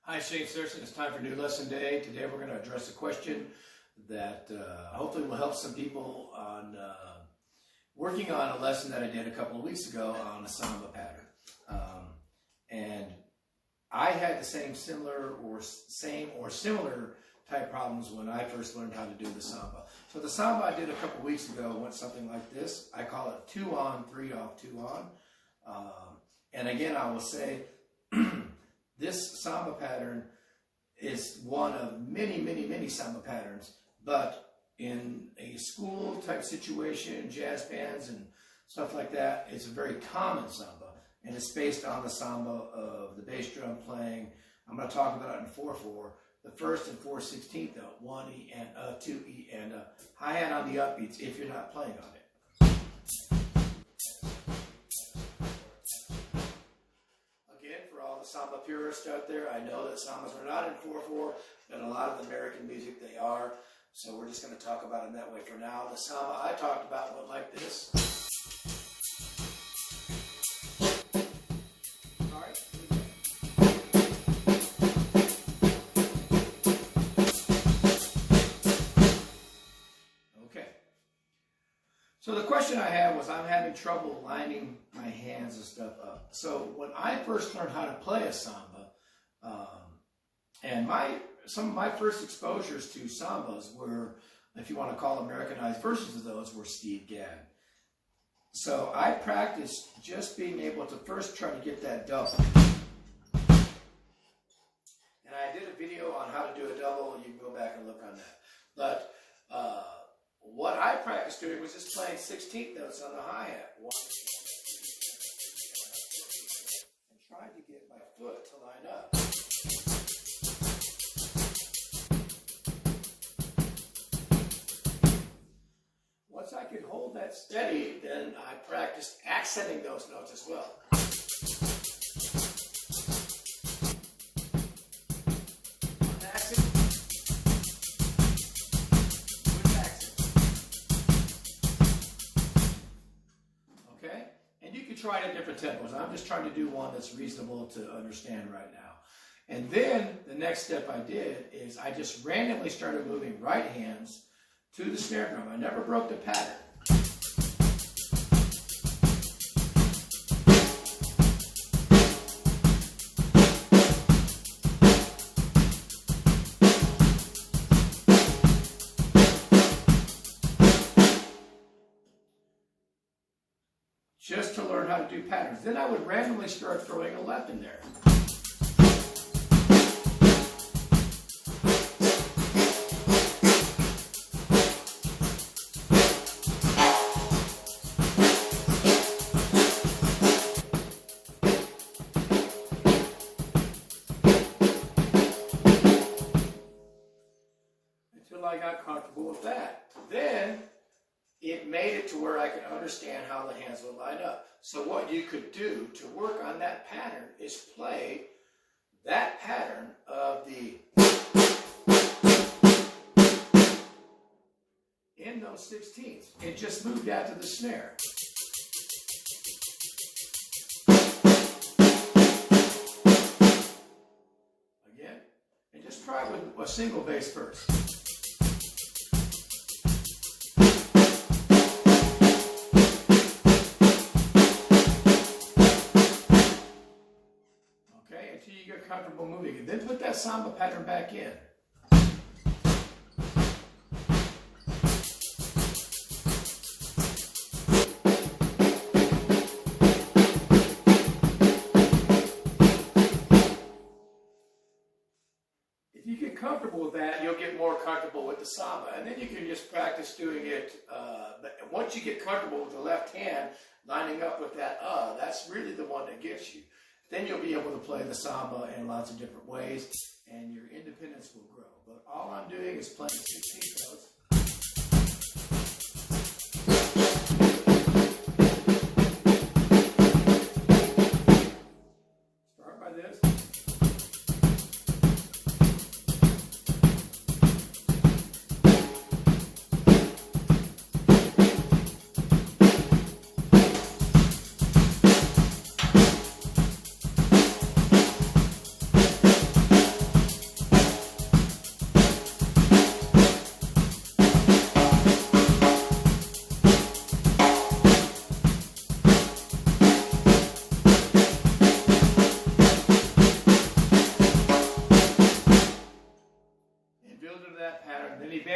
Hi, JamesAmimalHarrison. It's time for a new lesson day. Today we're going to address a question that hopefully will help some people on working on a lesson that I did a couple of weeks ago on a Samba pattern. And I had the same or similar type problems when I first learned how to do the Samba. So the Samba I did a couple of weeks ago went something like this. I call it 2 on, 3 off, 2 on. And again, I will say, this Samba pattern is one of many Samba patterns, but in a school type situation, jazz bands and stuff like that, it's a very common Samba, and it's based on the Samba of the bass drum playing. I'm going to talk about it in 4/4, the 1st and 4/16 note, 1 E and a, 2 E and a, hi-hat on the upbeats if you're not playing on it. Samba purists out there, I know that Sambas are not in 4/4, but a lot of American music they are. So we're just going to talk about it that way for now. The Samba I talked about went like this. All right. Okay. So the question I had was, I'm having trouble lining my hands and stuff up. So when I first learned how to play a Samba, and some of my first exposures to Sambas were, if you want to call Americanized versions of those, were Steve Gadd. So I practiced just being able to first try to get that double. And I did a video on how to do a double. You can go back and look on that. But what I practiced doing was just playing 16th notes on the hi-hat. And trying to get my foot to line up. Once I could hold that steady, then I practiced accenting those notes as well. Try it at different tempos. I'm just trying to do one that's reasonable to understand right now. And then the next step I did is I just randomly started moving right hands to the snare drum. I never broke the pattern. Just to learn how to do patterns. Then I would randomly start throwing a left in there. Until I got comfortable with that. Then it made it to where I could understand how the hands would line up. So what you could do to work on that pattern is play that pattern of the in those 16ths. It just moved out to the snare. Again, and just try with a single bass first. Until you get comfortable moving it. Then put that Samba pattern back in. If you get comfortable with that, you'll get more comfortable with the Samba. And then you can just practice doing it. Once you get comfortable with the left hand lining up with that that's really the one that gets you. Then you'll be able to play the Samba in lots of different ways, and your independence will grow. But all I'm doing is playing 16 notes. Start by this.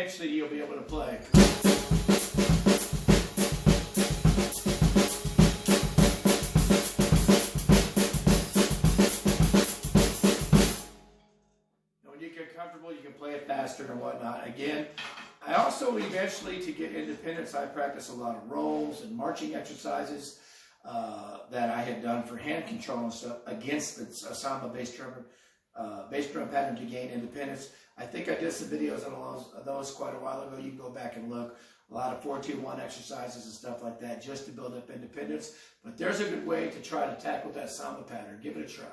eventually you'll be able to play. When you get comfortable, you can play it faster and whatnot. Again, I also eventually, to get independence, I practice a lot of rolls and marching exercises that I had done for hand control and stuff against the Samba bass drum pattern to gain independence. I think I did some videos on those quite a while ago. You can go back and look. A lot of 4-2-1 exercises and stuff like that just to build up independence. But there's a good way to try to tackle that Samba pattern. Give it a try.